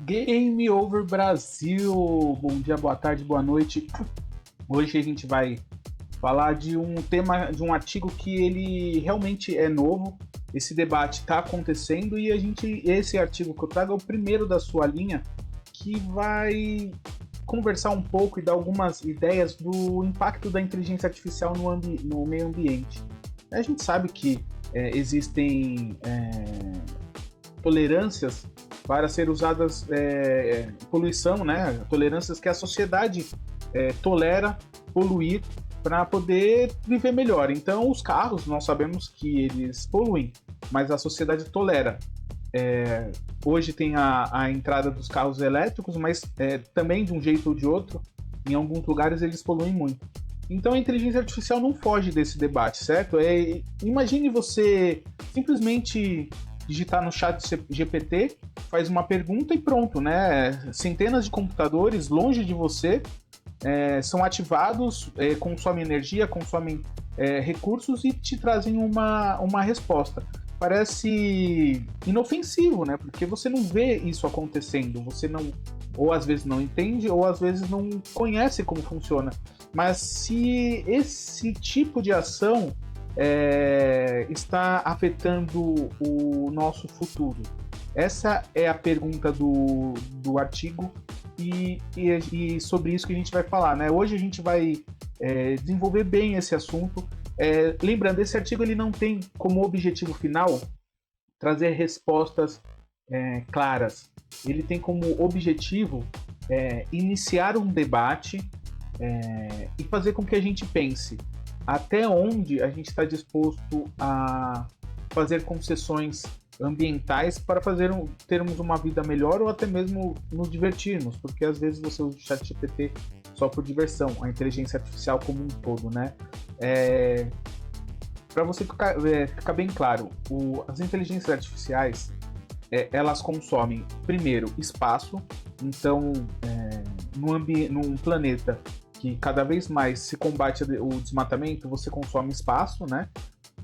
Game Over Brasil! Bom dia, boa tarde, boa noite. Hoje a gente vai falar de um tema, de um artigo que ele realmente é novo. Esse debate está acontecendo e esse artigo que eu trago é o primeiro da sua linha, que vai conversar um pouco e dar algumas ideias do impacto da inteligência artificial no meio ambiente. A gente sabe que existem tolerâncias para ser usadas poluição, né? Tolerâncias que a sociedade tolera poluir para poder viver melhor. Então, os carros, nós sabemos que eles poluem, mas a sociedade tolera. Hoje tem a entrada dos carros elétricos, mas também de um jeito ou de outro, em alguns lugares eles poluem muito. Então a inteligência artificial não foge desse debate, certo? Imagine você simplesmente digitar no chat GPT, faz uma pergunta e pronto, né? Centenas de computadores longe de você são ativados, consomem energia, consomem recursos e te trazem uma resposta. Parece inofensivo, né? Porque você não vê isso acontecendo, você não, ou às vezes não entende, ou às vezes não conhece como funciona. Mas se esse tipo de ação está afetando o nosso futuro? Essa é a pergunta do artigo e sobre isso que a gente vai falar, né? Hoje a gente vai desenvolver bem esse assunto. Lembrando, esse artigo ele não tem como objetivo final trazer respostas claras. Ele tem como objetivo iniciar um debate e fazer com que a gente pense até onde a gente está disposto a fazer concessões ambientais para termos uma vida melhor ou até mesmo nos divertirmos, porque às vezes você usa o ChatGPT só por diversão, a inteligência artificial como um todo, né? Para você ficar bem claro, as inteligências artificiais elas consomem primeiro espaço, então num planeta que cada vez mais se combate o desmatamento, você consome espaço, né?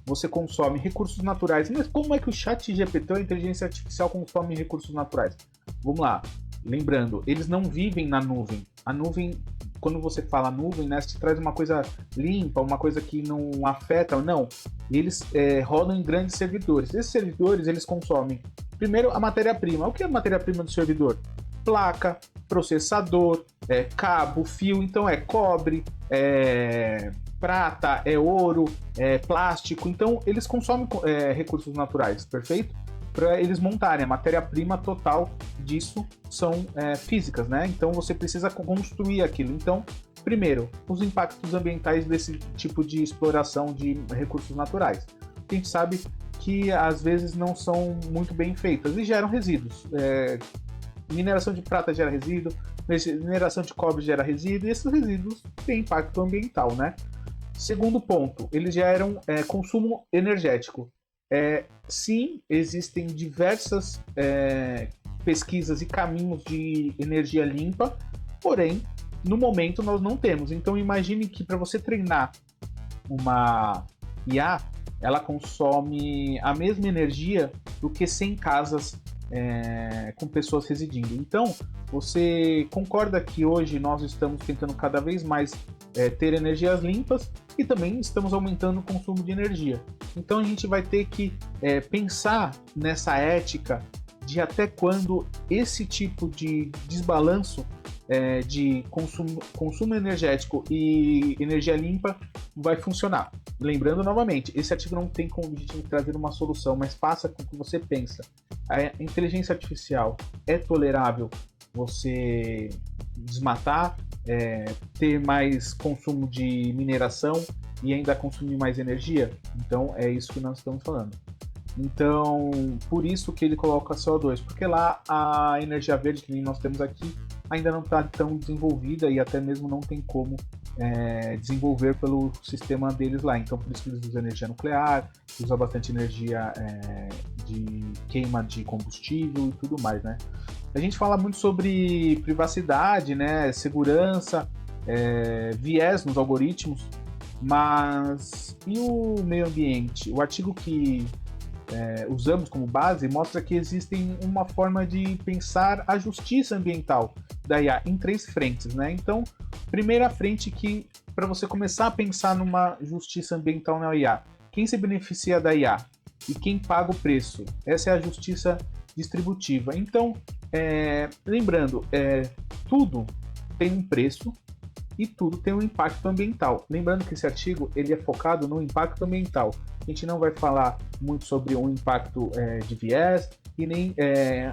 Você consome recursos naturais. Mas como é que o ChatGPT, a inteligência artificial, consome recursos naturais? Vamos lá. Lembrando, eles não vivem na nuvem. A nuvem, quando você fala nuvem, né, te traz uma coisa limpa, uma coisa que não afeta. Não. Eles rodam em grandes servidores. Esses servidores, eles consomem, primeiro, a matéria-prima. O que é a matéria-prima do servidor? Placa, processador, cabo, fio, então é cobre, prata, ouro, plástico, então eles consomem recursos naturais, perfeito? Para eles montarem a matéria-prima total disso são físicas, né? Então você precisa construir aquilo. Então, primeiro, os impactos ambientais desse tipo de exploração de recursos naturais. A gente sabe que às vezes não são muito bem feitas e geram resíduos. Mineração de prata gera resíduo, mineração de cobre gera resíduo, e esses resíduos têm impacto ambiental, né? Segundo ponto, eles geram consumo energético. Sim, existem diversas pesquisas e caminhos de energia limpa, porém, no momento nós não temos. Então imagine que para você treinar uma IA, ela consome a mesma energia do que 100 casas com pessoas residindo. Então, você concorda que hoje nós estamos tentando cada vez mais ter energias limpas e também estamos aumentando o consumo de energia. Então a gente vai ter que pensar nessa ética de até quando esse tipo de desbalanço de consumo energético e energia limpa vai funcionar. Lembrando novamente, esse artigo não tem como objetivo trazer uma solução, mas faça com que você pense. A inteligência artificial é tolerável você desmatar, ter mais consumo de mineração e ainda consumir mais energia? Então é isso que nós estamos falando. Então, por isso que ele coloca CO2, porque lá a energia verde que nós temos aqui ainda não está tão desenvolvida e até mesmo não tem como desenvolver pelo sistema deles lá. Então, por isso que eles usam energia nuclear, usam bastante energia de queima de combustível e tudo mais, né? A gente fala muito sobre privacidade, né, segurança, viés nos algoritmos, mas e o meio ambiente? O artigo que usamos como base mostra que existem uma forma de pensar a justiça ambiental da IA em 3 frentes, né? Então, primeira frente que, para você começar a pensar numa justiça ambiental na IA, quem se beneficia da IA e quem paga o preço? Essa é a justiça distributiva. Então, lembrando, tudo tem um preço e tudo tem um impacto ambiental. Lembrando que esse artigo ele é focado no impacto ambiental. A gente não vai falar muito sobre o impacto de viés e nem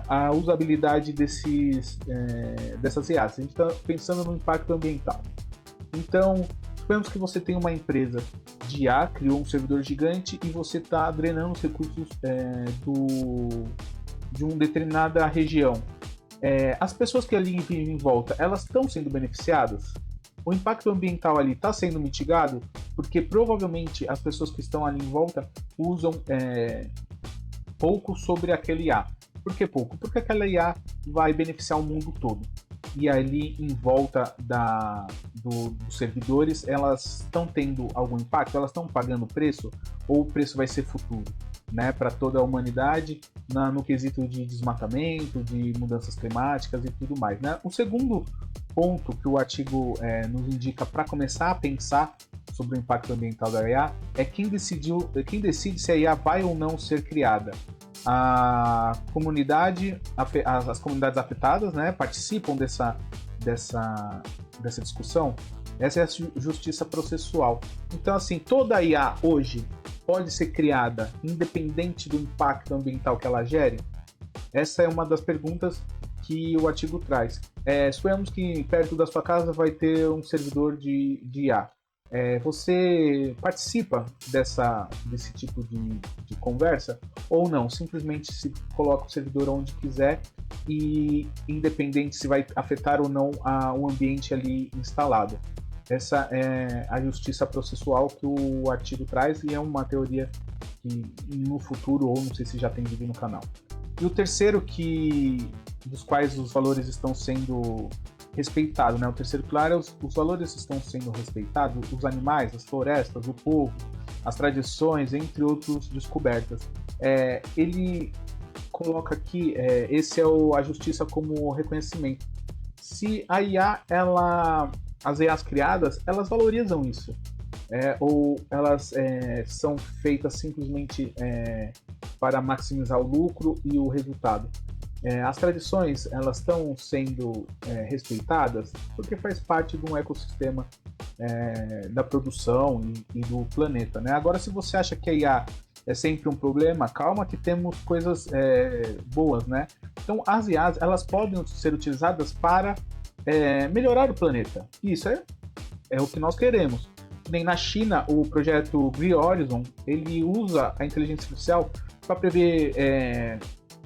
a usabilidade dessas IAs. A gente está pensando no impacto ambiental. Então, suponhamos que você tem uma empresa de IA, criou um servidor gigante e você está drenando os recursos de uma determinada região. As pessoas que ali vivem em volta, elas estão sendo beneficiadas? O impacto ambiental ali está sendo mitigado? Porque provavelmente as pessoas que estão ali em volta usam pouco sobre aquele IA. Por que pouco? Porque aquela IA vai beneficiar o mundo todo. E ali em volta dos servidores, elas estão tendo algum impacto? Elas estão pagando preço? Ou o preço vai ser futuro, né, para toda a humanidade no quesito de desmatamento, de mudanças climáticas e tudo mais, né? O segundo ponto que o artigo nos indica para começar a pensar sobre o impacto ambiental da IA é quem decide se a IA vai ou não ser criada. A comunidade, as comunidades afetadas, né, participam dessa discussão. Essa é a justiça processual. Então, assim, toda IA hoje pode ser criada independente do impacto ambiental que ela gere? Essa é uma das perguntas que o artigo traz. Suponhamos que perto da sua casa vai ter um servidor de IA. Você participa desse tipo de conversa ou não? Simplesmente se coloca o servidor onde quiser e independente se vai afetar ou não o ambiente ali instalado. Essa é a justiça processual que o artigo traz e é uma teoria que no futuro, ou não sei se já tem vídeo no canal. E o terceiro dos quais os valores estão sendo respeitados, né? O terceiro pilar é os valores estão sendo respeitados, os animais, as florestas, o povo, as tradições, entre outras descobertas. Ele coloca aqui, esse é a justiça como reconhecimento. Se a IA, as IAs criadas, elas valorizam isso, ou elas são feitas simplesmente para maximizar o lucro e o resultado. As tradições, elas estão sendo respeitadas porque faz parte de um ecossistema da produção e do planeta, né? Agora, se você acha que a IA é sempre um problema, calma que temos coisas boas, né? Então, as IAs, elas podem ser utilizadas para melhorar o planeta. Isso é o que nós queremos. Nem na China, o projeto Green Horizon, ele usa a inteligência artificial para prever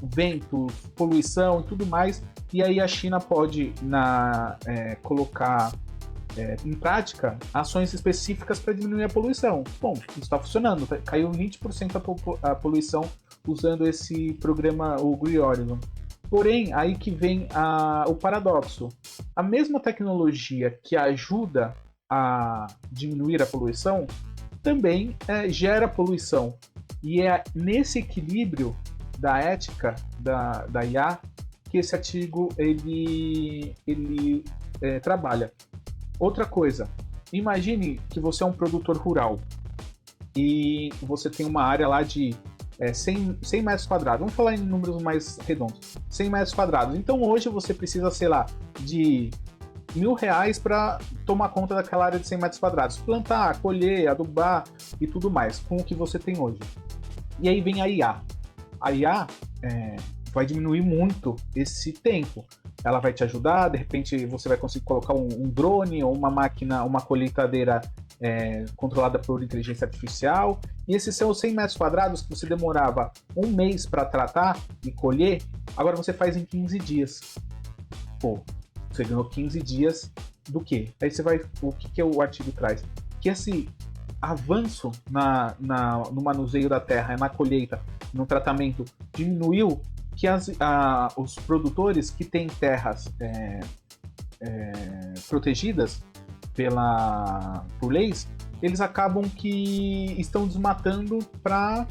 ventos, poluição e tudo mais, e aí a China pode colocar em prática ações específicas para diminuir a poluição. Bom, isso está funcionando, caiu 20% a poluição usando esse programa, o Green Horizon. Porém, aí que vem o paradoxo. A mesma tecnologia que ajuda a diminuir a poluição também gera poluição. E é nesse equilíbrio da ética da IA que esse artigo ele trabalha. Outra coisa, imagine que você é um produtor rural e você tem uma área lá de 100 metros quadrados. Vamos falar em números mais redondos. 100 metros quadrados. Então hoje você precisa, sei lá, de R$1.000 para tomar conta daquela área de 100 metros quadrados. Plantar, colher, adubar e tudo mais, com o que você tem hoje. E aí vem a IA. A IA vai diminuir muito esse tempo. Ela vai te ajudar, de repente você vai conseguir colocar um drone ou uma máquina, uma colheitadeira controlada por inteligência artificial. E esses são os 100 metros quadrados que você demorava um mês para tratar e colher, agora você faz em 15 dias. Pô, você ganhou 15 dias do quê? Aí você vai... O que o artigo traz? Que esse avanço no manuseio da terra, na colheita, no tratamento, diminuiu, que os produtores que têm terras protegidas por leis, eles acabam que estão desmatando para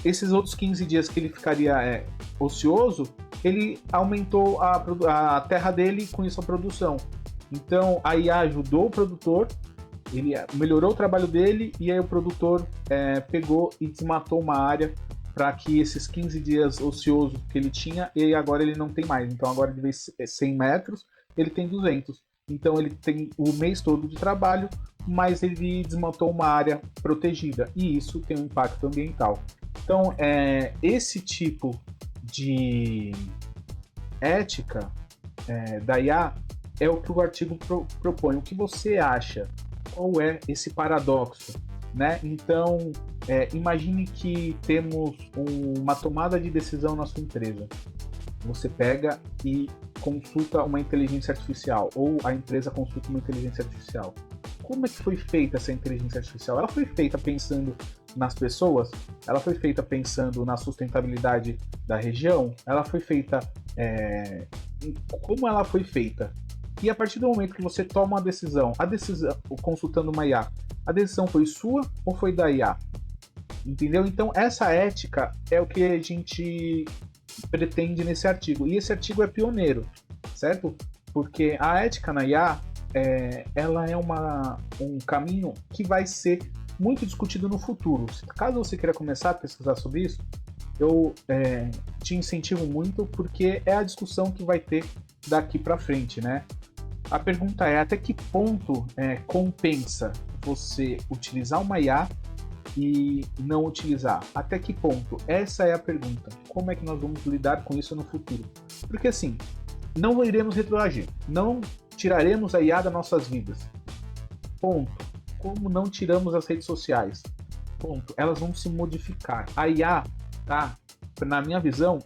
esses outros 15 dias que ele ficaria ocioso, ele aumentou a terra dele, com isso a produção. Então a IA ajudou o produtor, ele melhorou o trabalho dele, e aí o produtor pegou e desmatou uma área para que esses 15 dias ociosos que ele tinha, e agora ele não tem mais. Então agora de vez 100 metros, ele tem 200. Então ele tem o mês todo de trabalho, mas ele desmatou uma área protegida, e isso tem um impacto ambiental. Então, esse tipo de ética da IA é o que o artigo propõe. O que você acha? Qual é esse paradoxo? Né? Então, imagine que temos uma tomada de decisão na sua empresa. Você pega e consulta uma inteligência artificial, ou a empresa consulta uma inteligência artificial. Como é que foi feita essa inteligência artificial? Ela foi feita pensando nas pessoas? Ela foi feita pensando na sustentabilidade da região? Ela foi feita... como ela foi feita? E a partir do momento que você toma a decisão, consultando uma IA, a decisão foi sua ou foi da IA? Entendeu? Então, essa ética é o que a gente pretende nesse artigo. E esse artigo é pioneiro, certo? Porque a ética na IA, ela é um caminho que vai ser muito discutido no futuro. Caso você queira começar a pesquisar sobre isso, eu te incentivo muito, porque é a discussão que vai ter daqui para frente, né? A pergunta é: até que ponto compensa você utilizar uma IA e não utilizar? Até que ponto? Essa é a pergunta. Como é que nós vamos lidar com isso no futuro? Porque assim, não iremos retroagir, não tiraremos a IA das nossas vidas. Ponto. Como não tiramos as redes sociais? Ponto. Elas vão se modificar. A IA tá, na minha visão,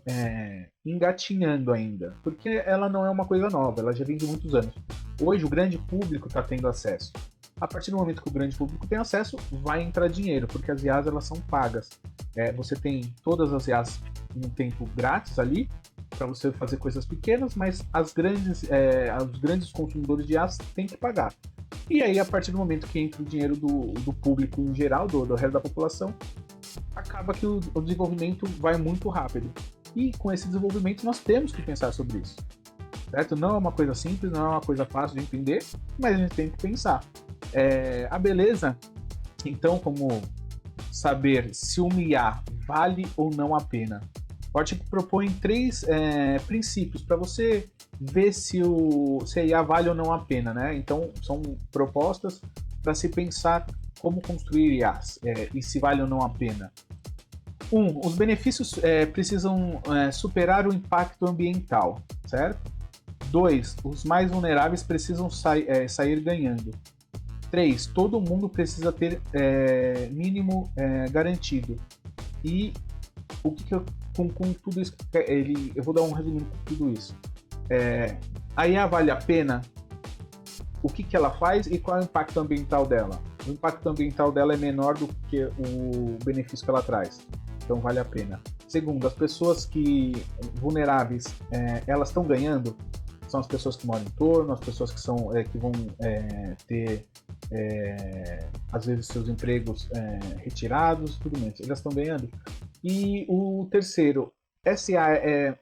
engatinhando ainda, porque ela não é uma coisa nova, ela já vem de muitos anos. Hoje o grande público está tendo acesso. A partir do momento que o grande público tem acesso, vai entrar dinheiro, porque as IAs elas são pagas. Você tem todas as IAs em um tempo grátis ali, para você fazer coisas pequenas, mas os grandes consumidores de IAs têm que pagar. E aí, a partir do momento que entra o dinheiro do público em geral, do resto da população, acaba que o desenvolvimento vai muito rápido. E com esse desenvolvimento nós temos que pensar sobre isso. Certo? Não é uma coisa simples, não é uma coisa fácil de entender, mas a gente tem que pensar. A beleza, então, como saber se uma IA vale ou não a pena? O artigo propõe 3 princípios para você ver se a IA vale ou não a pena, né? Então, são propostas para se pensar como construir IAs e se vale ou não a pena. 1. Os benefícios precisam superar o impacto ambiental, certo? 2. Os mais vulneráveis precisam sair ganhando. 3. Todo mundo precisa ter mínimo garantido. E o que eu, com tudo isso, eu vou dar um resumo com tudo isso. A IA vale a pena? O que ela faz e qual é o impacto ambiental dela? O impacto ambiental dela é menor do que o benefício que ela traz. Então vale a pena. Segundo, as pessoas vulneráveis, elas estão ganhando? São as pessoas que moram em torno, as pessoas que vão ter, às vezes, seus empregos retirados, tudo mais. Elas estão ganhando. E o terceiro, essa IA é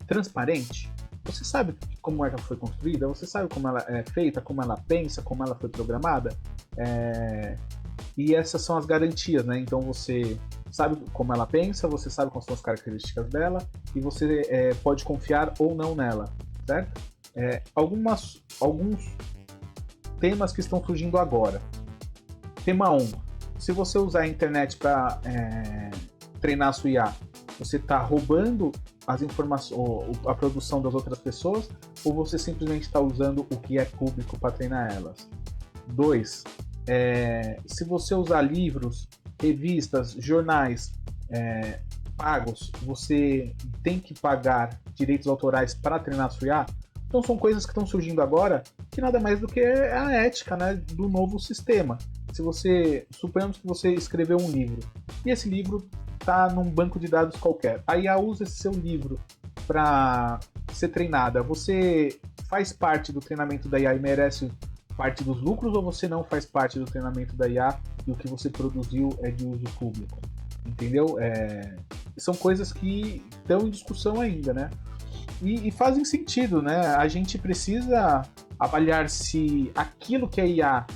transparente? Você sabe como ela foi construída? Você sabe como ela é feita, como ela pensa, como ela foi programada? E essas são as garantias, né? Então você sabe como ela pensa, você sabe quais são as características dela, e você pode confiar ou não nela, certo? Alguns temas que estão surgindo agora. Tema 1. Se você usar a internet para treinar a sua IA, você está roubando as informações, a produção das outras pessoas, ou você simplesmente está usando o que é público para treinar elas? 2. Se você usar livros, revistas, jornais pagos, você tem que pagar direitos autorais para treinar a sua IA? Então são coisas que estão surgindo agora, que nada mais do que a ética, né, do novo sistema. Suponhamos que você escreveu um livro, e esse livro está num banco de dados qualquer. A IA usa esse seu livro para ser treinada. Você faz parte do treinamento da IA e merece parte dos lucros, ou você não faz parte do treinamento da IA e o que você produziu é de uso público? entendeu? São coisas que estão em discussão ainda, né? E fazem sentido, né? A gente precisa avaliar se aquilo que a IA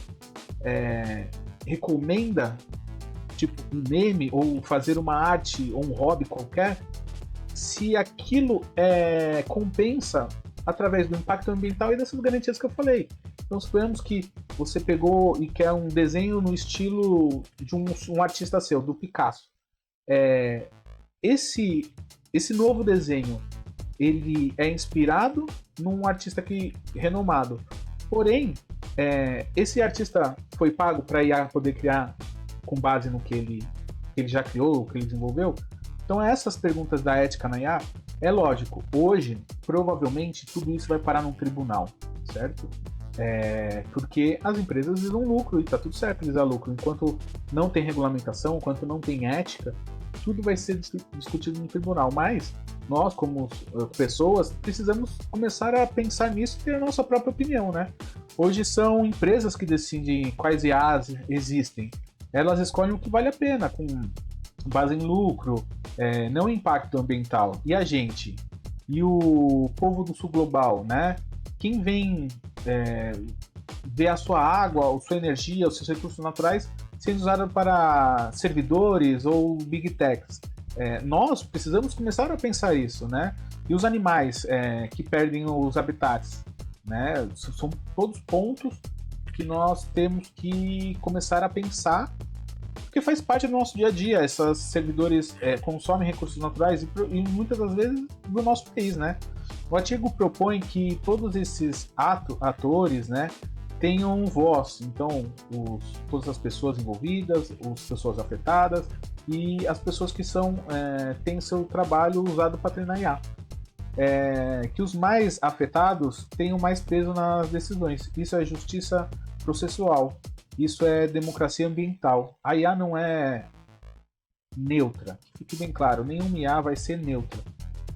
recomenda, tipo um meme ou fazer uma arte ou um hobby qualquer, se aquilo compensa através do impacto ambiental e dessas garantias que eu falei. Então, suponhamos que você pegou e quer um desenho no estilo de um artista seu, do Picasso. Esse novo desenho, ele é inspirado num artista renomado. Porém, esse artista foi pago para a IA poder criar com base no que ele já criou, o que ele desenvolveu. Então, essas perguntas da ética na IA, é lógico, hoje, provavelmente, tudo isso vai parar num tribunal, certo? Porque as empresas visam lucro e tá tudo certo visar lucro. Enquanto não tem regulamentação, enquanto não tem ética, tudo vai ser discutido no tribunal. Mas nós, como pessoas, precisamos começar a pensar nisso e ter a nossa própria opinião, né? Hoje são empresas que decidem quais IAs existem. Elas escolhem o que vale a pena, com base em lucro, não impacto ambiental. E a gente? E o povo do sul global, né? Quem vem ver a sua água, a sua energia, os seus recursos naturais sendo usado para servidores ou big techs? Nós precisamos começar a pensar isso, né? E os animais que perdem os habitats, né? São todos pontos que nós temos que começar a pensar, porque faz parte do nosso dia a dia. Esses servidores consomem recursos naturais e muitas das vezes do nosso país, né? O artigo propõe que todos esses atores, né, tenham voz. Então, todas as pessoas envolvidas, as pessoas afetadas e as pessoas que têm seu trabalho usado para treinar IA. Que os mais afetados tenham mais peso nas decisões. Isso é justiça processual. Isso é democracia ambiental. A IA não é neutra. Fique bem claro, nenhuma IA vai ser neutra.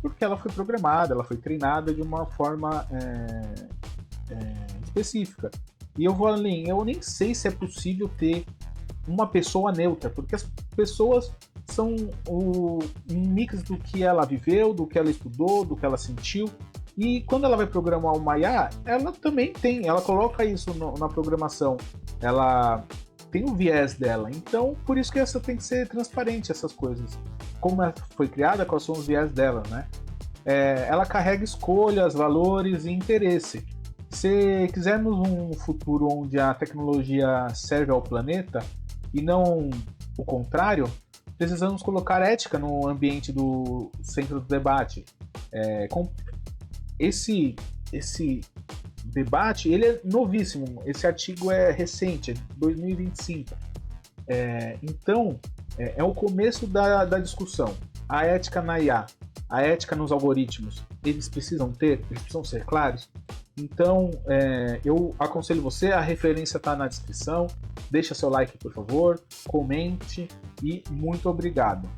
Porque ela foi programada, ela foi treinada de uma forma específica. E eu vou além, eu nem sei se é possível ter uma pessoa neutra, porque as pessoas são um mix do que ela viveu, do que ela estudou, do que ela sentiu. E quando ela vai programar uma IA, ela também ela coloca isso na programação. Ela tem o viés dela. Então, por isso que essa tem que ser transparente, essas coisas. Como ela foi criada, quais são os viés dela, né? Ela carrega escolhas, valores e interesse. Se quisermos um futuro onde a tecnologia serve ao planeta e não o contrário, precisamos colocar ética no ambiente do centro do debate. Esse debate, ele é novíssimo. Esse artigo é recente, é de 2025. Então, é o começo da discussão. A ética na IA, a ética nos algoritmos, eles precisam ser claros. Então, eu aconselho você, a referência está na descrição. Deixa seu like, por favor, comente e muito obrigado.